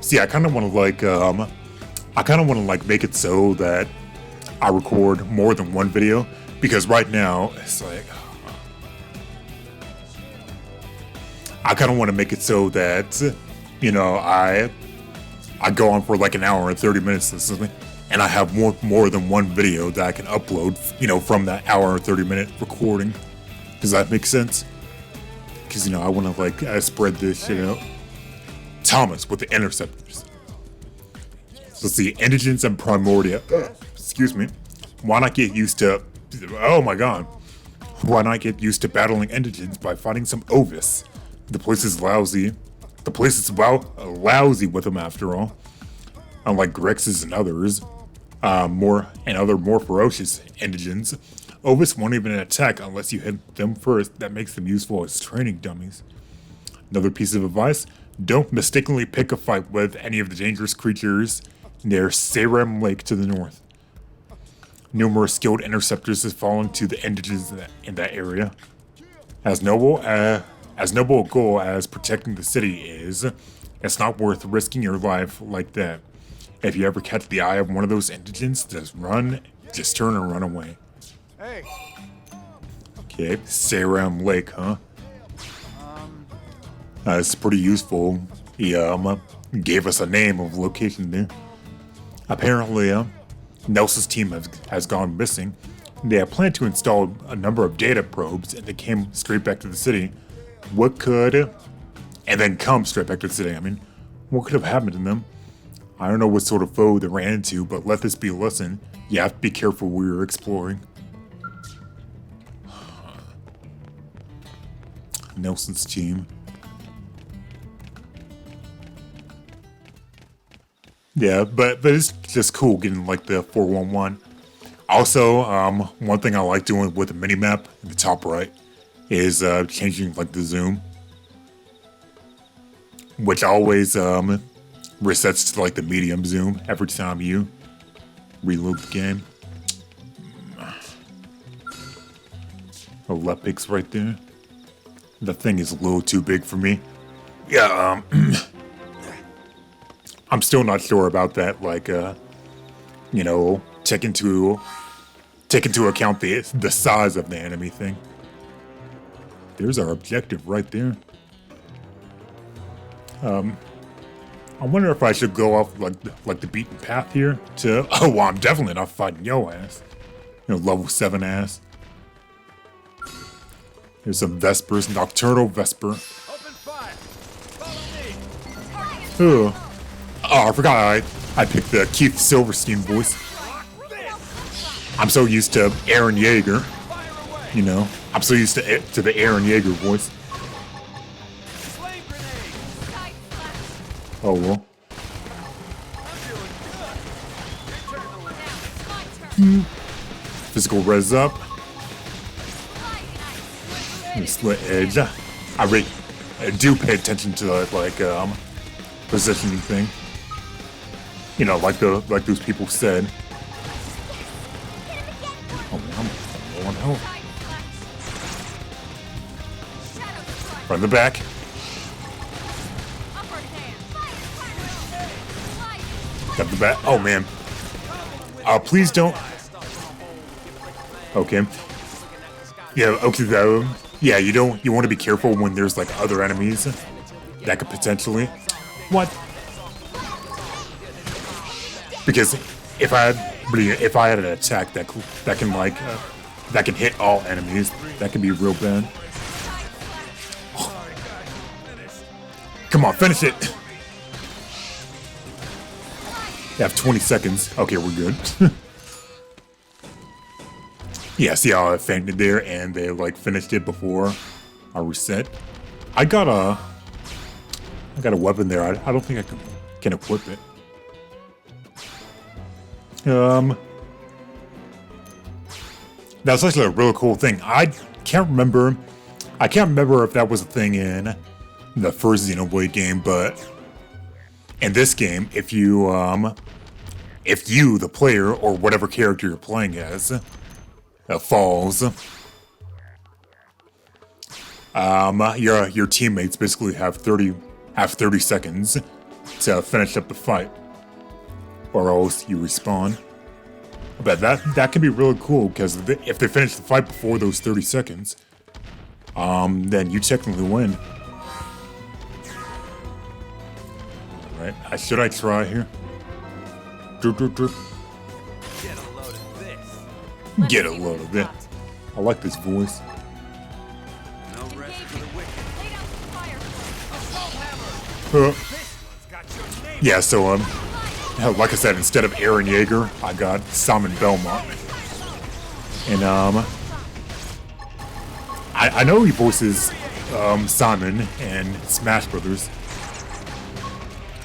see, I kind of want to like make it so that I record more than one video, because right now it's like I kind of want to make it so that, you know, I go on for like an hour and 30 minutes or something, and I have more than one video that I can upload, you know, from that hour and 30-minute recording. Does that make sense? Because, you know, I want to like spread this, you know. Thomas with the interceptors. So let's see, indigents and primordia. Excuse me. Why not get used to? Oh my god. Why not get used to battling indigents by fighting some Ovis? The place is lousy. The place is lousy with them after all. Unlike Grex's and others, more ferocious indigents, Ovis won't even attack unless you hit them first. That makes them useful as training dummies. Another piece of advice: don't mistakenly pick a fight with any of the dangerous creatures near Saram Lake to the north. Numerous skilled interceptors have fallen to the indigents in that area. As noble a goal as protecting the city is, it's not worth risking your life like that. If you ever catch the eye of one of those indigents, just turn and run away. Hey. Okay, Saram Lake, huh? It's pretty useful. He gave us a name of location there. Apparently, Nelson's team has gone missing. They had planned to install a number of data probes, and they came straight back to the city. And then come straight back to the city. I mean, what could have happened to them? I don't know what sort of foe they ran into, but let this be a lesson. You have to be careful where you're exploring. Nelson's team. Yeah, but it's just cool getting like the 411. Also, one thing I like doing with the minimap in the top right is changing like the zoom, which always resets to like the medium zoom every time you reload the game. Olympics right there. The thing is a little too big for me. Yeah, I'm still not sure about that, like, you know, take into account the size of the enemy thing. There's our objective right there. I wonder if I should go off like the beaten path here to. Oh, well, I'm definitely not fighting yo ass. You know, level 7 ass. Here's some Vespers, Nocturnal Vesper. Open fire. Follow me. Oh, I forgot I picked the Keith Silverstein voice. I'm so used to Aaron Yeager. You know, I'm so used to the Aaron Yeager voice. Oh well. Physical res up. Split edge. I do pay attention to like positioning thing. You know, like those people said. Oh man, I'm low on health. From the back. Got the back. Oh man. Please don't. Okay. Yeah. Okay. Though. Yeah. You want to be careful when there's like other enemies that could potentially. What? Because if I had an attack that can hit all enemies, that can be real bad. Come on, finish it. You have 20 seconds. Okay, we're good. Yeah, see how I fainted there and they like finished it before I reset. I got a weapon there. I don't think I can equip it. That's actually a really cool thing. I can't remember if that was a thing in the first Xenoblade game, but in this game, if you, the player, or whatever character you're playing as, falls, your teammates basically have 30 seconds to finish up the fight, or else you respawn. But that can be really cool because if they finish the fight before those 30 seconds, then you technically win. All right, should I try here? Get a load of this. Get a load of this. I like this voice. No rest for the wicked. Yeah, so like I said, instead of Aaron Yeager, I got Simon Belmont. And I know he voices Simon in Smash Brothers.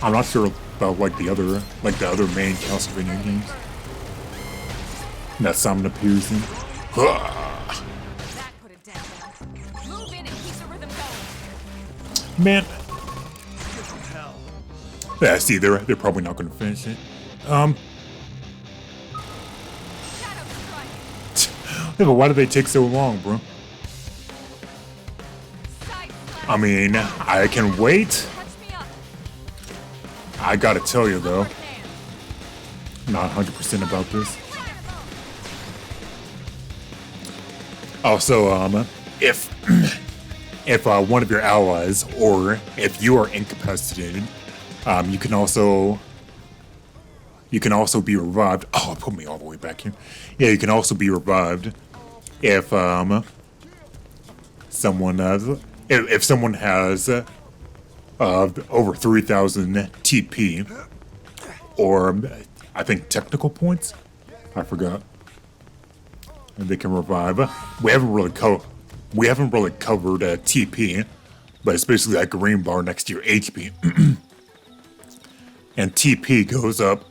I'm not sure about like the other main Castlevania games that Simon appears in. Man. Yeah, see, they're probably not gonna finish it. Yeah, but why do they take so long, bro? I mean, I can wait. I gotta tell you though, not 100% about this. Also, if one of your allies, or if you are incapacitated, you can also be revived. Oh, it put me all the way back here. Yeah, you can also be revived if someone has over 3,000 TP, or I think technical points. I forgot. And they can revive. We haven't really covered TP, but it's basically that green bar next to your HP. And TP goes up.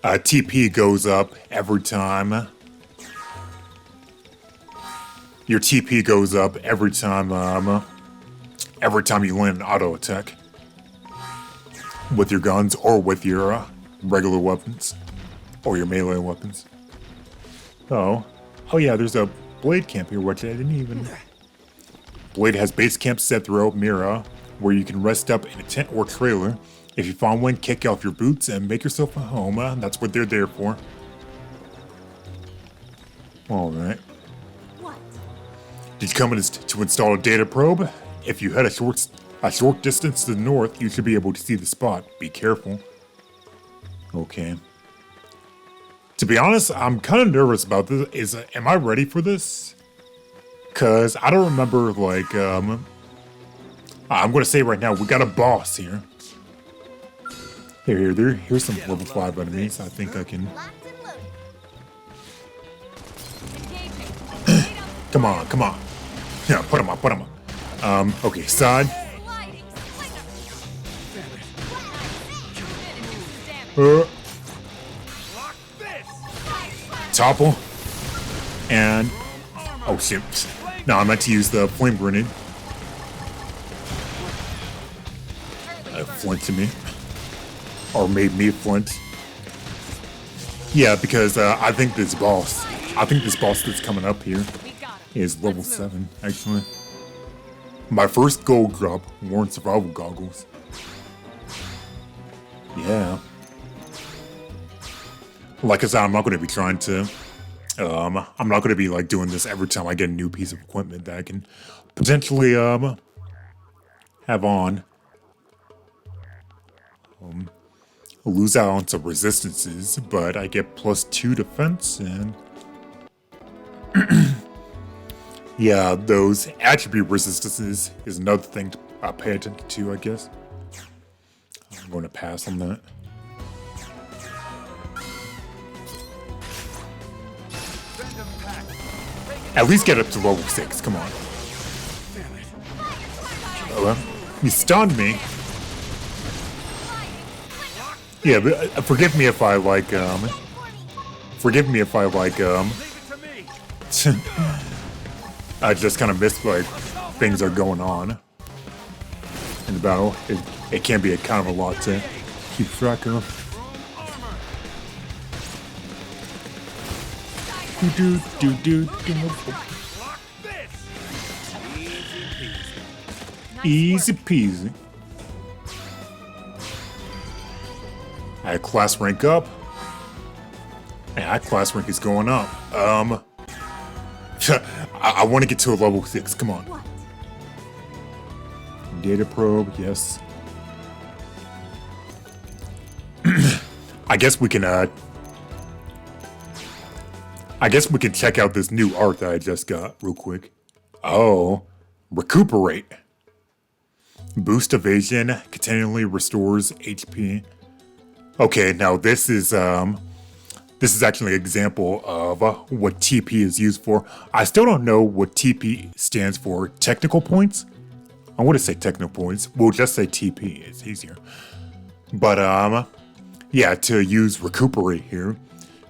TP goes up every time. Your TP goes up every time you land an auto attack with your guns or with your regular weapons or your melee weapons. Oh yeah, there's a Blade camp here, which I didn't even. Blade has base camp set throughout Mira, where you can rest up in a tent or trailer. If you find one, kick off your boots and make yourself a home. That's what they're there for. All right. What? Did you come in to install a data probe? If you head a short distance to the north, you should be able to see the spot. Be careful. Okay. To be honest, I'm kind of nervous about this. Am I ready for this? Cause I don't remember, like, I'm gonna say right now, we got a boss here. Here's some level 5 enemies. I think I can. Come on. Yeah, put them up. Okay, side. Topple. And oh shit. No, I meant to use the flame grenade. Flint to me. Or made me flint. Yeah, because I think this boss that's coming up here is level 7, actually. My first gold drop, worn survival goggles. Yeah. Like I said, I'm not going to be trying to. I'm not going to be like doing this every time I get a new piece of equipment that I can potentially have on. Lose out on some resistances, but I get +2 defense and. Yeah, those attribute resistances is another thing to pay attention to, I guess. I'm going to pass on that. At least get up to level 6, come on. Oh, you stunned me. Yeah, but forgive me if I like, I just kind of miss, like, things are going on in the battle. It can be a kind of a lot to keep track of. Easy peasy. I class rank up. Yeah, class rank is going up. I want to get to a level 6. Come on. What? Data probe, yes. I guess we can check out this new art that I just got real quick. Oh, recuperate. Boost evasion, continually restores HP. Okay, now this is actually an example of what TP is used for. I still don't know what TP stands for. Technical points? I want to say technical points. We'll just say TP. It's easier. But yeah, to use recuperate here,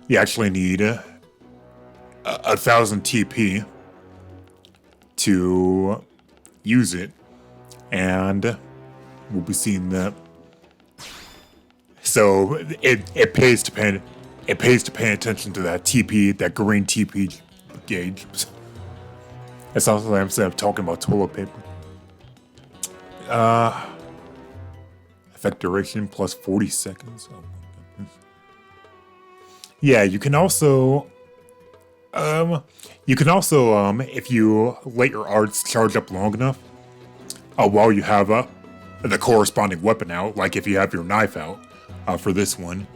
you actually need 1,000 TP to use it, and we'll be seeing that. So it pays to pay attention to that TP, that green TP gauge. It's also like I'm talking about toilet paper. Effect duration plus 40 seconds. Oh my goodness. Yeah, you can also if you let your arts charge up long enough, while you have the corresponding weapon out, like if you have your knife out for this one,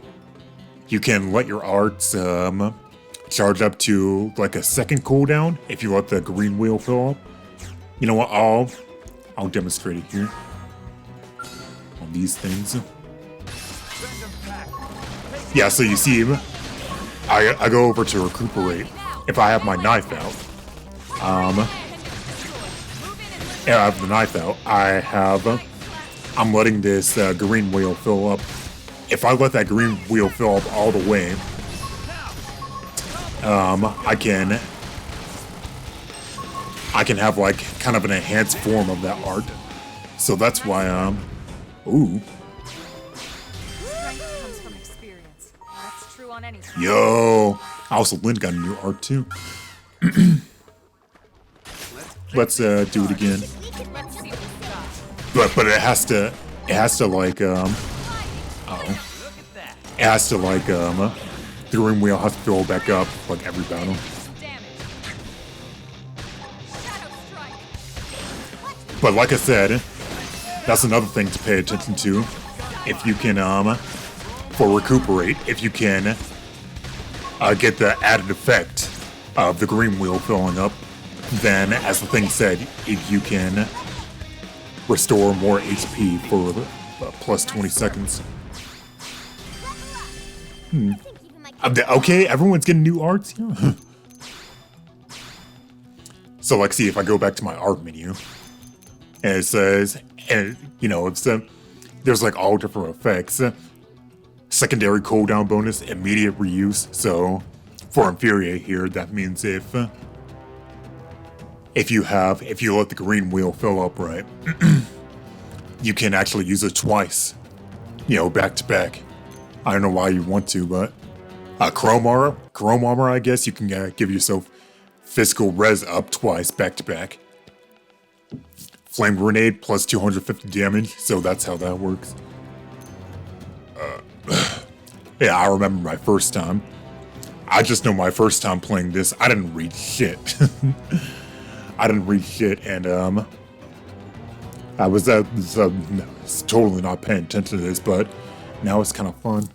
you can let your arts charge up to like a second cooldown if you let the green wheel fill up. You know what? I'll demonstrate it here on these things. Yeah, so you see, I go over to recuperate. If I have my knife out, and I have the knife out, I'm letting this green wheel fill up. If I let that green wheel fill up all the way, I can have like kind of an enhanced form of that art. So that's why ooh. Strength comes from experience. That's true on any side. Yo, also Lynn got a new art too. Let's do it again. Let's see what we got. But it has to like the green wheel has to fill back up like every battle. Damage. Shadow strike. But like I said, that's another thing to pay attention to. If you can for recuperate, if you can get the added effect of the green wheel filling up, then as the thing said, if you can restore more HP for plus 20 seconds. Okay, everyone's getting new arts. Yeah. So like, see if I go back to my art menu, and it says, and you know, it's there's like all different effects. Secondary cooldown bonus, immediate reuse. So for infuriate here, that means if you let the green wheel fill up right, you can actually use it twice, you know, back to back. I don't know why you want to, but chrome armor, I guess you can give yourself physical res up twice back to back. Flame grenade plus 250 damage, so that's how that works. Yeah, I remember my first time. I just know my first time playing this, I didn't read shit. I didn't read shit, and I was totally not paying attention to this, but now it's kind of fun.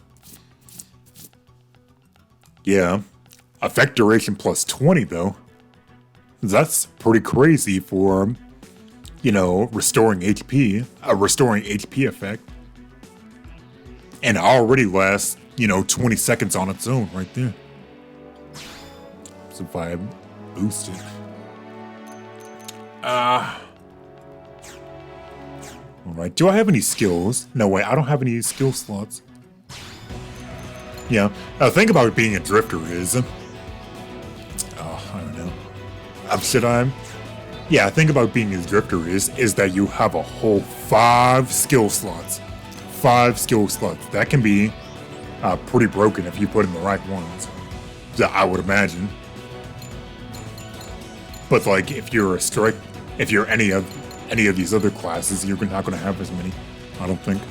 Yeah, effect duration plus 20 though. That's pretty crazy for, you know, restoring HP effect. And it already lasts, you know, 20 seconds on its own right there. So if I boost it. Alright, do I have any skills? No, wait, I don't have any skill slots. Yeah, the thing about being a drifter is... I don't know. Should I? Yeah, the thing about being a drifter is that you have a whole 5 skill slots. 5 skill slots. That can be pretty broken if you put in the right ones. I would imagine. But like, if you're a strike, if you're any of these other classes, you're not going to have as many. I don't think.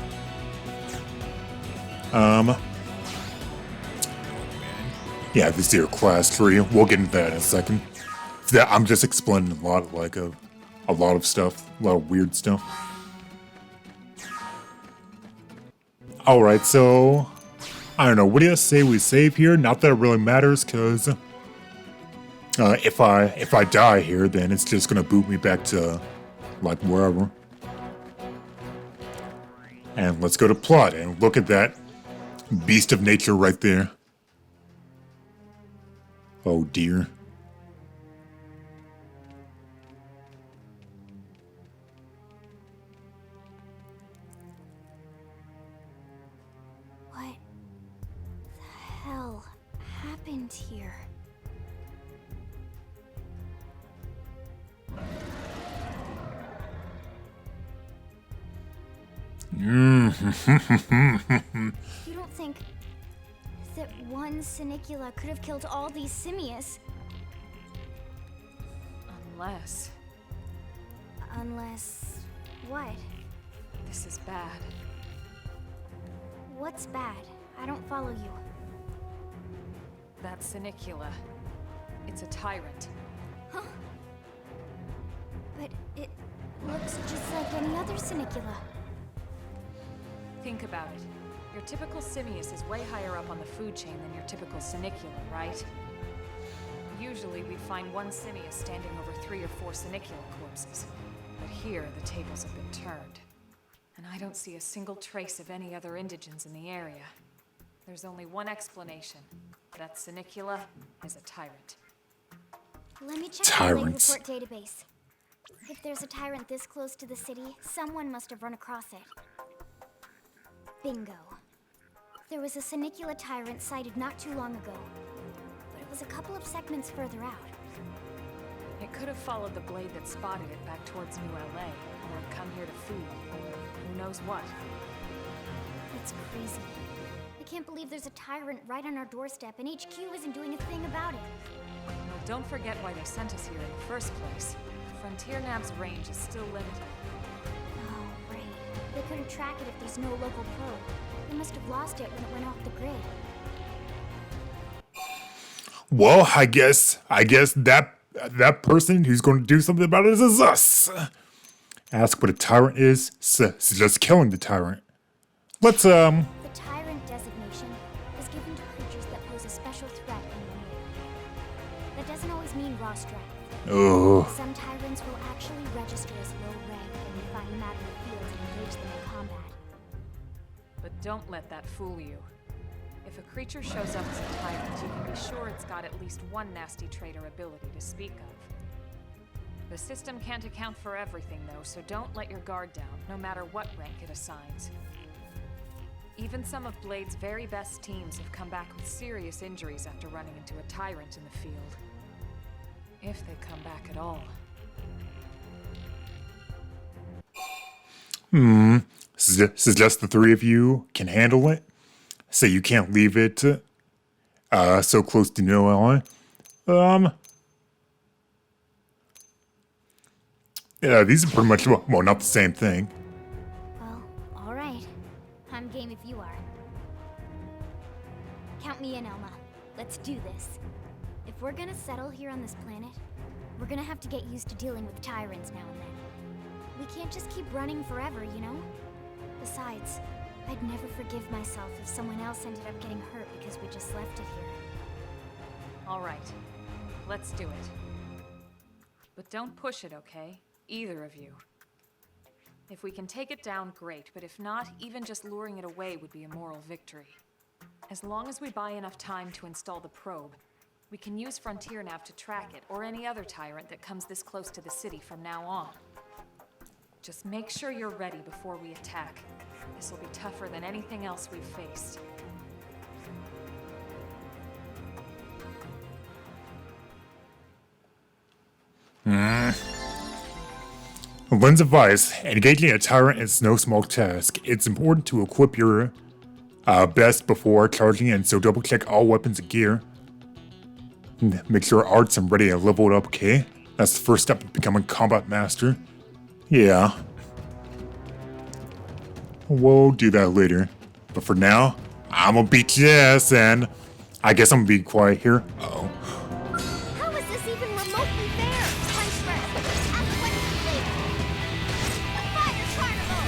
Yeah, this here class tree. We'll get into that in a second. That I'm just explaining a lot, like a lot of stuff, a lot of weird stuff. All right, so I don't know. What do you say we save here? Not that it really matters, cause if I die here, then it's just gonna boot me back to like wherever. And let's go to plot and look at that beast of nature right there. Oh dear. What the hell happened here? You don't think that one Sinicula could have killed all these simius? Unless... what? This is bad. What's bad? I don't follow you. That Sinicula. It's a Tyrant. Huh? But it looks just like any other Sinicula. Think about it. Your typical Simius is way higher up on the food chain than your typical Sinicula, right? Usually we find one Simius standing over 3 or 4 Sinicula corpses. But here, the tables have been turned. And I don't see a single trace of any other indigents in the area. There's only one explanation. That Sinicula is a Tyrant. Let me check the Blade report database. If there's a Tyrant this close to the city, someone must have run across it. Bingo. There was a Sinicula Tyrant sighted not too long ago, but it was a couple of segments further out. It could have followed the blade that spotted it back towards New LA, or come here to feed, or who knows what. That's crazy. I can't believe there's a Tyrant right on our doorstep, and HQ isn't doing a thing about it. Well, don't forget why they sent us here in the first place. Frontier Nav's range is still limited. Oh, right. They couldn't track it if there's no local probe. They must have lost it when it went off the grid. Well, I guess that person who's going to do something about it is us. Ask what a Tyrant is, suggest killing the Tyrant. Let's The Tyrant designation is given to creatures that pose a special threat in one area. That doesn't always mean raw strength. Oh. Some Tyrants will actually register as low rank when we find them out in the field and engage them in combat. But don't let that fool you. If a creature shows up as a Tyrant, you can be sure it's got at least one nasty trait or ability to speak of. The system can't account for everything, though, so don't let your guard down, no matter what rank it assigns. Even some of Blade's very best teams have come back with serious injuries after running into a Tyrant in the field. If they come back at all. Suggest the 3 of you can handle it? Say you can't leave it so close to New LA? Yeah, these are pretty much, well, not the same thing. Well, alright. I'm game if you are. Count me in, Elma. Let's do this. If we're gonna settle here on this planet, we're gonna have to get used to dealing with Tyrants now and then. We can't just keep running forever, you know? Besides, I'd never forgive myself if someone else ended up getting hurt because we just left it here. All right, let's do it. But don't push it, okay? Either of you. If we can take it down, great, but if not, even just luring it away would be a moral victory. As long as we buy enough time to install the probe, we can use Frontier Nav to track it, or any other Tyrant that comes this close to the city from now on. Just make sure you're ready before we attack. This will be tougher than anything else we've faced. Lens of Vice, engaging a Tyrant is no small task. It's important to equip your best before charging in, so double check all weapons and gear. Make sure arts and ready and leveled up, okay? That's the first step to becoming combat master. Yeah. We'll do that later. But for now, I'm gonna beat your ass, and I guess I'm gonna be quiet here. Uh-oh. How is this even remotely fair? Punch first. Athletic flavor. Fire carnival.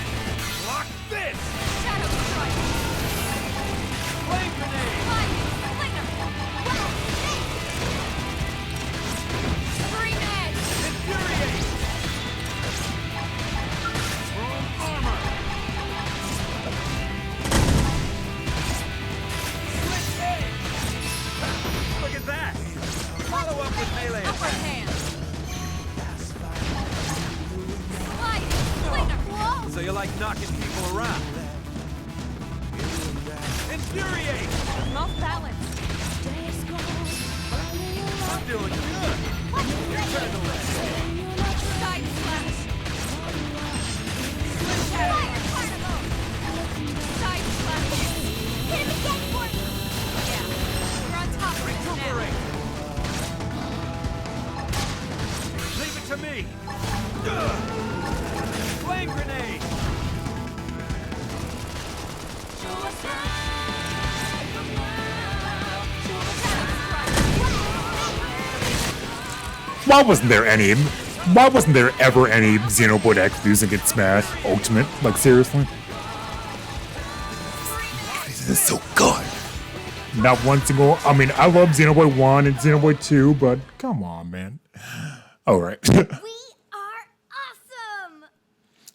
Block this! Shadow strike! Flame grenade! Fire! Slinger! Wow, thanks. Scream edge! Infuriate! Chrome armor! Switch edge! Look at that! Follow up with melee Upper attack! hand! Slide! Slinger! Whoa! So you like knocking people around? Infuriate! Off balance! I'm doing good! Your turn to live. Side slash! Switch shadow! Fire carnival. Side slash! Hit him again for me. Yeah, you're on top right now. Recuperate! Leave it to me! Ugh. Flame grenade! Why wasn't there any? Why wasn't there ever any Xenoblade X using its Smash Ultimate? Like seriously? This is so good. Not one single. I mean, I love Xenoblade 1 and Xenoblade 2, but come on, man. All right. We are awesome.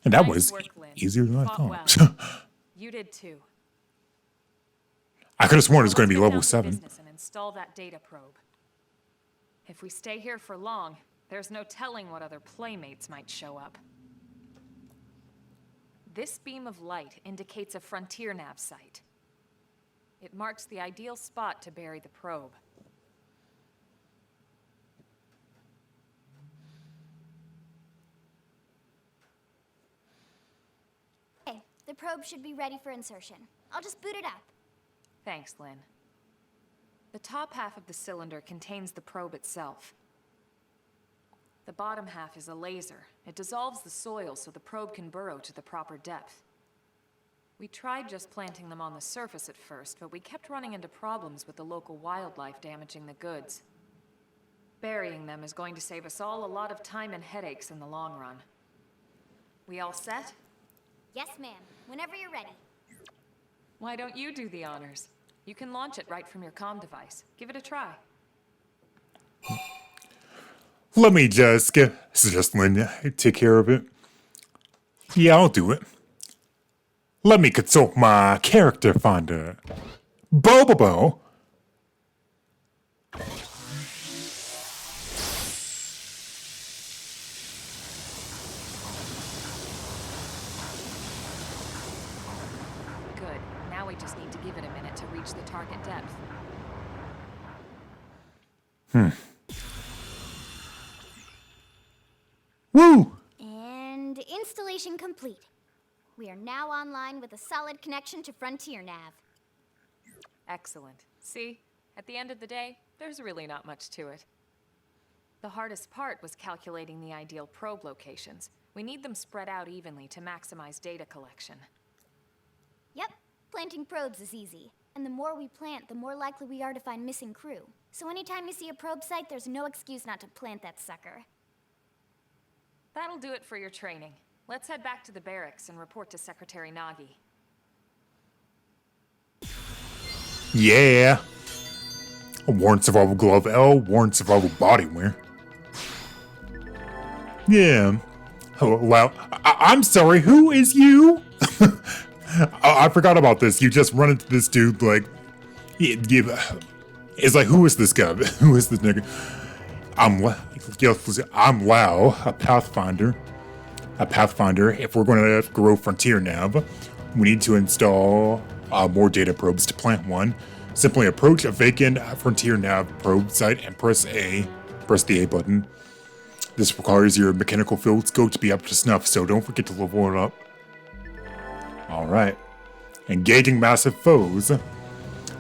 And that Nice was work, Lynn. easier than I Fought thought. well. You did too. I could have sworn it was going to be Let's get level down 7. business and install that data probe. If we stay here for long, there's no telling what other playmates might show up. This beam of light indicates a frontier nav site. It marks the ideal spot to bury the probe. Okay, the probe should be ready for insertion. I'll just boot it up. Thanks, Lynn. The top half of the cylinder contains the probe itself. The bottom half is a laser. It dissolves the soil so the probe can burrow to the proper depth. We tried just planting them on the surface at first, but we kept running into problems with the local wildlife damaging the goods. Burying them is going to save us all a lot of time and headaches in the long run. We all set? Yes, ma'am. Whenever you're ready. Why don't you do the honors? You can launch it right from your comm device. Give it a try. Let me just suggest Lynn take care of it. Yeah, I'll do it. Let me consult my character finder. Bobobo. Good. Now we just need to give it a minute to reach the target depth. Woo! And installation complete. We are now online with a solid connection to Frontier Nav. Excellent. See? At the end of the day, there's really not much to it. The hardest part was calculating the ideal probe locations. We need them spread out evenly to maximize data collection. Yep, planting probes is easy. And the more we plant, the more likely we are to find missing crew. So anytime you see a probe site, there's no excuse not to plant that sucker. That'll do it for your training. Let's head back to the barracks and report to Secretary Nagi. Yeah. A worn survival glove L, worn survival body wear. Yeah. Oh, wow. I'm sorry, who is you? I forgot about this. You just run into this dude like... It's like, who is this guy? Who is this nigga? I'm Lao, a Pathfinder. If we're going to grow Frontier Nav, we need to install more data probes to plant one. Simply approach a vacant Frontier Nav probe site and press the A button. This requires your mechanical field scope to be up to snuff, so don't forget to level it up. Alright. Engaging massive foes.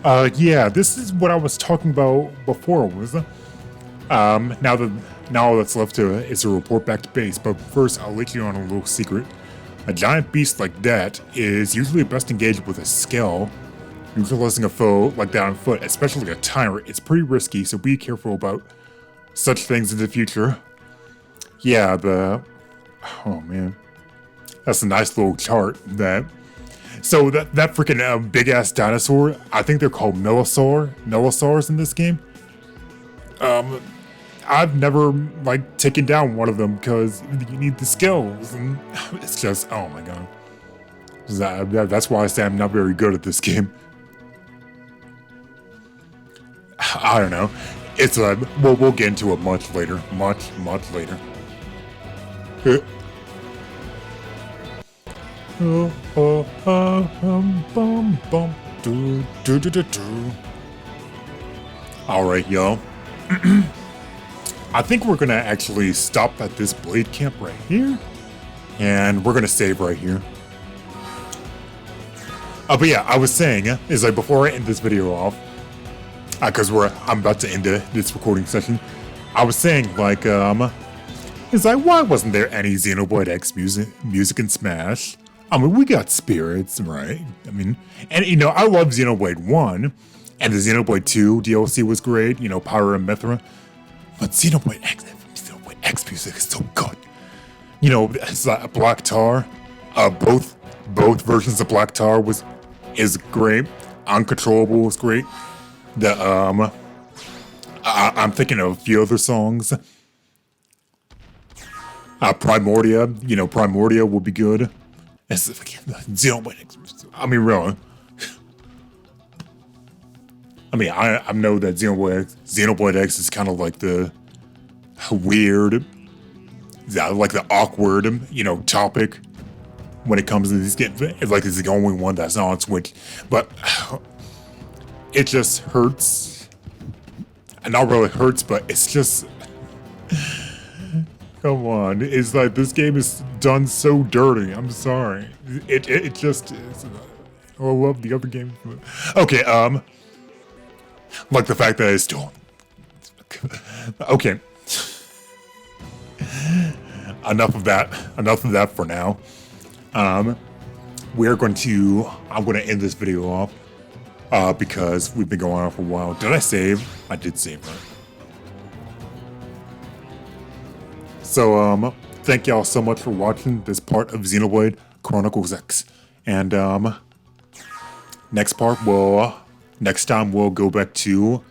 Yeah, this is what I was talking about before, was now all that's left is to report back to base, but first I'll let you on a little secret. A giant beast like that is usually best engaged with a scale, Neutralizing a foe like that on foot, especially a tyrant, it's pretty risky, so be careful about such things in the future. Yeah, oh man. That's a nice little chart. So that freaking big ass dinosaur, I think they're called Melosaurs in this game. I've never like taken down one of them because you need the skills, and it's just, oh my god. That's why I say I'm not very good at this game. I don't know. It's we'll get into it much later. Much later. Alright, y'all. I think we're gonna actually stop at this blade camp right here. And we're gonna save right here. But yeah, I was saying, is like before I end this video off, because I'm about to end this recording session, I was saying like, it's like, why wasn't there any Xenoblade X music in Smash? I mean, we got spirits, right? I mean, and you know, I love Xenoblade 1, and the Xenoblade 2 DLC was great, you know, Pyra and Mithra, but Xenoblade X music is so good. You know, it's like Black Tar, both versions of Black Tar is great. Uncontrollable was great. I'm thinking of a few other songs. Primordia, you know, Primordia will be good. It's Xenoblade X. I mean, really. I mean, I know that Xenoblade X is kind of like the weird, like the awkward, you know, topic when it comes to these games. It's like it's the only one that's not on Switch, but it just hurts. And not really hurts, but it's just, come on. It's like this game is done so dirty. I'm sorry. It just is. I love the other game. Okay, like the fact that it's still, okay. Enough of that for now. I'm going to end this video off because we've been going on for a while. Did I save? I did save, right? So thank y'all so much for watching this part of Xenoblade Chronicles X, and next time we'll go back to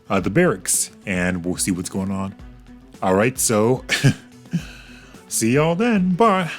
the barracks and we'll see what's going on. All right, so see y'all then. Bye.